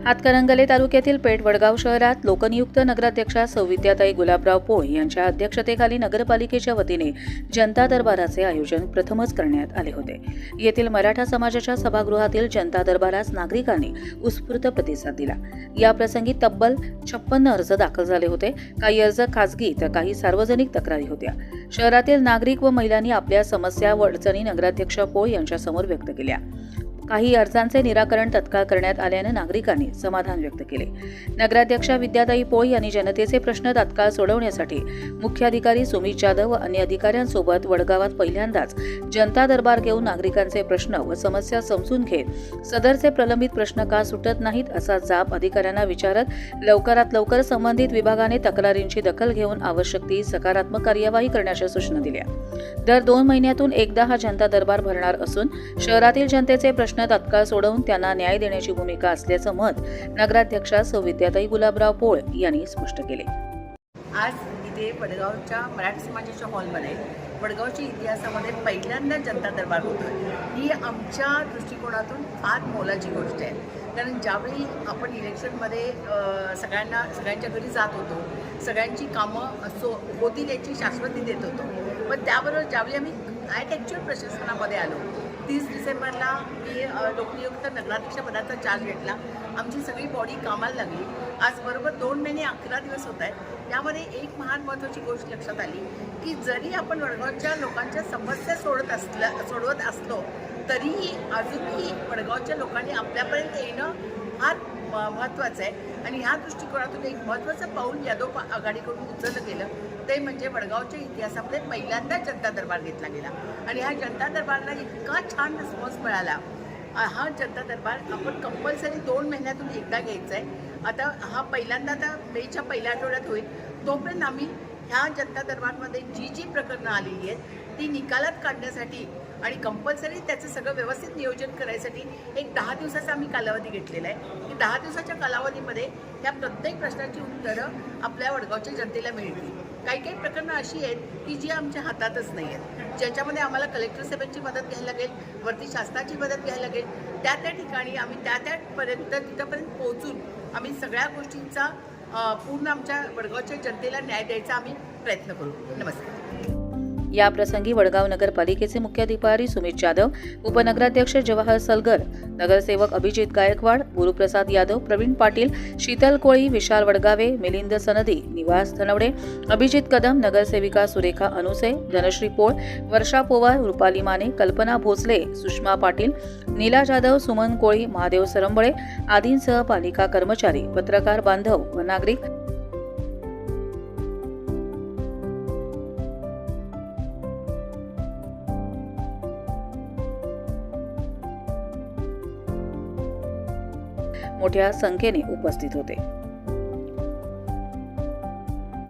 हातकणंगले तालुक्यातील पेठ वडगाव शहरात लोकनियुक्त नगराध्यक्षा सौविद्याताई गुलाबराव पोळ यांच्या अध्यक्षतेखाली नगरपालिकेच्या वतीने जनता दरबाराचे आयोजन प्रथमच करण्यात आले होते। येथील मराठा समाजाच्या सभागृहातील जनता दरबारास नागरिकांनी उत्स्फूर्त प्रतिसाद दिला। या प्रसंगी तब्बल 56 अर्ज दाखल झाले होते। काही अर्ज खासगी तर काही सार्वजनिक तक्रारी होत्या। शहरातील नागरिक व महिलांनी आपल्या समस्या व अडचणी नगराध्यक्ष पोळ यांच्यासमोर व्यक्त केल्या। काही अर्जांचे निराकरण तत्काळ करण्यात आल्याने नागरिकांनी समाधान व्यक्त केले। नगराध्यक्षा विद्याताई पोळ यांनी जनतेचे प्रश्न तात्काळ सोडवण्यासाठी मुख्याधिकारी सुमित जाधव व अन्य अधिकाऱ्यांसोबत वडगावात पहिल्यांदाच जनता दरबार घेऊन नागरिकांचे प्रश्न व समस्या समजून घेत सदरचे प्रलंबित प्रश्न का सुटत नाहीत असा जाब अधिकाऱ्यांना विचारत लवकरात लवकर संबंधित विभागाने तक्रारींची दखल घेऊन आवश्यक ती सकारात्मक कार्यवाही करण्याच्या सूचना दिल्या। दर 2 महिन्यातून एकदा हा जनता दरबार भरणार असून शहरातील जनतेचे प्रश्न तात्काळ सोडवून त्यांना न्याय देण्याची भूमिका असल्याचं मत नगराध्यक्षा सौविद्याताई गुलाबराव पोळ यांनी स्पष्ट केले। आज इथे वडगावच्या मराठा समाजाच्या हॉलमध्ये वडगावच्या इतिहासामध्ये पहिल्यांदा जनता दरबार होतो। ही आमच्या दृष्टिकोनातून फार मोलाची गोष्ट आहे, कारण ज्यावेळी आपण इलेक्शनमध्ये सगळ्यांच्या घरी जात होतो, सगळ्यांची कामं होतील याची शाश्वती देत होतो, पण त्याबरोबर ज्यावेळी आम्ही ॲक्च्युअल प्रशासनामध्ये आलो 30 डिसेंबरला मी लोकनियुक्त नगराध्यक्षपदाचा चार्ज घेतला। आमची सगळी बॉडी कामाला लागली। आज बरोबर 2 महिने 11 दिवस होत आहेत। यामध्ये एक महान महत्त्वाची गोष्ट लक्षात आली की जरी आपण वडगावच्या लोकांच्या समस्या सोडवत असलो तरीही अजूनही वडगावच्या लोकांनी आपल्यापर्यंत येणं फार महत्त्वाचं आहे। आणि ह्या दृष्टिकोनातून एक महत्त्वाचं पाऊल यादव आघाडीकडून उचललं गेलं ते म्हणजे वडगावच्या इतिहासामध्ये पहिल्यांदा जनता दरबार घेतला गेला। आणि ह्या जनता दरबारला इतका छान रिस्पॉन्स मिळाला। हा जनता दरबार आपण कंपल्सरी 2 महिन्यातून एकदा घ्यायचा आहे। आता हा पहिल्यांदा आता मेच्या पहिल्या आठवड्यात होईल। तोपर्यंत आम्ही ह्या जनता दरबारमध्ये जी प्रकरणं आलेली आहेत ती निकालात काढण्यासाठी आणि कंपल्सरी त्याचं सगळं व्यवस्थित नियोजन करायसाठी एक 10 दिवसाचा आम्ही कालावधी घेतलेला आहे की 10 दिवसाच्या कालावधीमध्ये ह्या प्रत्येक प्रश्नाची उत्तरं आपल्या वडगावच्या जनतेला मिळतील। काही प्रकरणं अशी आहेत की जी आमच्या हातातच नाही आहेत, ज्याच्यामध्ये आम्हाला कलेक्टर साहेबांची मदत घ्यायला लागेल, वरती शासनाची मदत घ्यायला लागेल। त्या ठिकाणी आम्ही तिथपर्यंत पोहोचून आम्ही सगळ्या गोष्टींचा पूर्ण आमच्या वडगावच्या जनतेला न्याय द्यायचा आम्ही प्रयत्न करू। नमस्कार। या प्रसंगी वडगाव नगरपालिकेचे मुख्याधिकारी सुमित जाधव, उपनगराध्यक्ष जवाहर सलगर, नगरसेवक अभिजित गायकवाड, गुरुप्रसाद यादव, प्रवीण पाटील, शीतल कोळी, विशाल वडगावे, मिलिंद सनदी, निवास धनवडे, अभिजित कदम, नगरसेविका सुरेखा अनुसे, धनश्री पोळ, वर्षा पोवार, रुपाली माने, कल्पना भोसले, सुषमा पाटील, नीला जाधव, सुमन कोळी, महादेव सरंबळे आदींसह पालिका कर्मचारी, पत्रकार बांधव व नागरिक मोठ्या संख्येने उपस्थित होते।